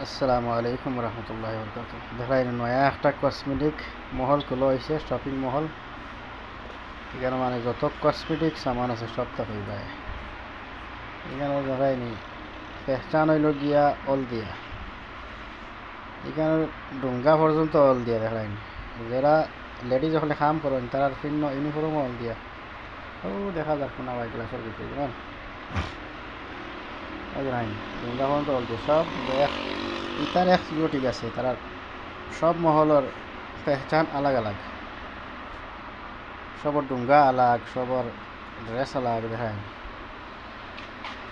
আসসালামু আলাইকুম রহমতুল্লাহ বরকাত। দেখাই নয়া একটা কসমেটিক মহল খোলা হয়েছে, শপিং মহল। এখানে মানে যত কসমেটিক সামান আছে সব তো হয়ে যায়। এখানে দেখাইনি পেহচান হইল গিয়া অল দিয়া, এখানে ডুঙ্গা পর্যন্ত অল দিয়া দেখাইনি। যারা লেডিজ হলে কাম করেন তার ফিন্ন ইউনিফর্ম অল দিয়া। ও দেখা যাক কোনা ভাই গ্লাসের ভিতরে জানেন দেখাইনি ডুঙ্গা পর্যন্ত অল দিয়ে সব ইতার এক্সিকিউটিভ আছে, তারা সব মহলের পেহচান আলাগ আলাগ, সবর ডুঙ্গা আলাগ, সবর ড্রেস আলাগ দেখায়,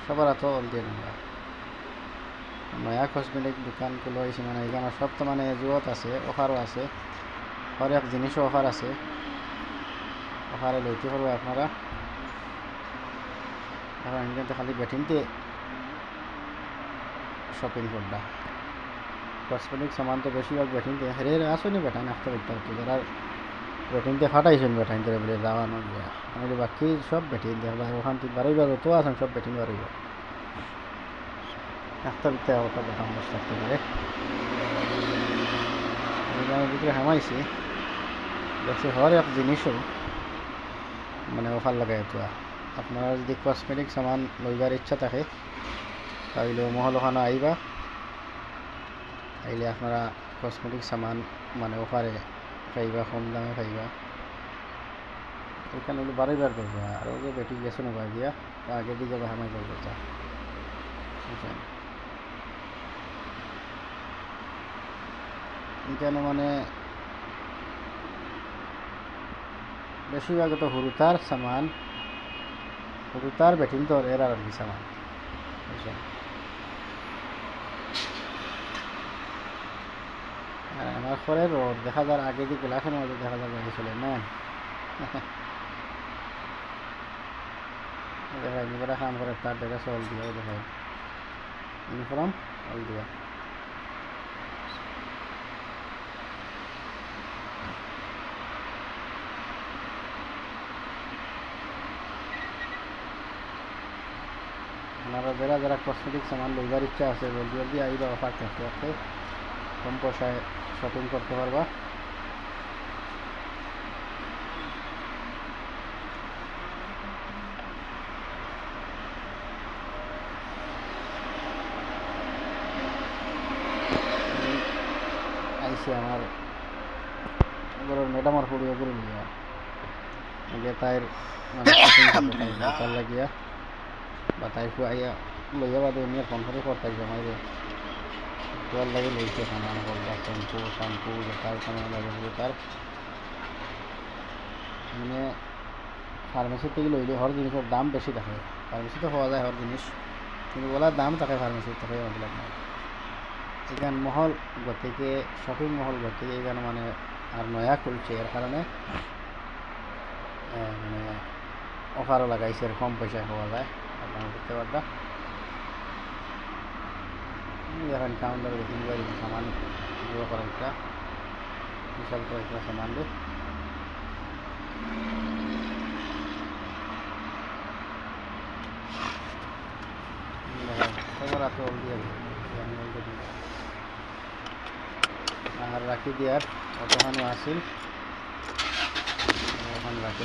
সবার এত অল দিয়ে ডুঙ্গা। নয়া কসমেটিক দোকানগুলো হয়েছে মানে এখানে সব তো মানে জুয়ত আছে, অফারও আছে, হরেক জিনিসও অফার আছে, অফারে লইতে পারবে আপনারা। এখন কিন্তু খালি বেটিনতে শপিং করবা কসমেটিক সামান তো বেশিরভাগ বেটিনতে হেরে আসেনি বেটাইন আসতে পারতে হতো, যারা বেটিনতে ফাটাইছেন বেটাইন ধরে বলে যাওয়ানো গিয়া আমি বাকি সব বেটিন দেখবা ওখান থেকে বারোইবা যত আছেন সব বেটিন বারোইবা একটা দিতে ওটা বেটান বসে থাকতে পারে। আমি ভিতরে হামাইছি দেখছি হর এক জিনিসও মানে অফার লাগাই তো। আপনারা যদি কসমেটিক সামান লইবার ইচ্ছা থাকে তাহলে মহল ওখানে আইবা, আইলে আপনারা কসমেটিক সামান মানে অফারে পাইবা, কম দামে পাইবা। এখানে হলো বারোইবার করবে আর যে বেটি গেছো না দিয়া আগে দিকে হামাই করবে তা বুঝছেন। এখানে মানে বেশিরভাগ তো হুরুতার সামান, হুরুতার বেটিন তো এর আর কি সামান বুঝছেন। আর আমার পরে রোড দেখা যার আগে দিকে গ্লাসের মধ্যে দেখা যাবে চলে না দেখায় নিজেরা কাম করে তার দেখা অল দিয়া দেখায় ইউনিফর্ম অল দিয়া। আপনারা যারা যারা কসমেটিক সামান লইবার ইচ্ছা আছে জলদি জলদি আইবা, অফার থাকতে থাকতে কম পয়সায় শপিং করতে পারবা। আইসি আমার ম্যাডামার ফুড়িয়ে করে নিয়ে আগে তাইর মানে শপিং লাগিয়া বা তাই আইয়া লইয়া বাদে এমনি ফোন করে করতে মাইরে তোর লাগে লইছে সামান করবা শ্যাম্পু শ্যাম্পু তার সামান লাগে তার মানে ফার্মেসি থেকে লইলে হর জিনিসের দাম বেশি থাকে। ফার্মেসিতে পাওয়া যায় হর জিনিস কিন্তু বলার দাম থাকে ফার্মেসির থেকে মতলব নাই। এখান মহল গতিকে শপিং মহল গতিকে এখানে মানে আর নয়া খুলছে এর কারণে মানে অফারও লাগাইছে, আর কম পয়সায় পাওয়া যায় আপনারা করতে পারবা। এখন কাউন্টারে দেখুন সামান গুলো করা একটা বিশাল কয়েকটা সামান দিয়ে খবর আছে অল দিয়ে আর রাখি দিয়ার অতখানি আসিল ওখানে রাখি।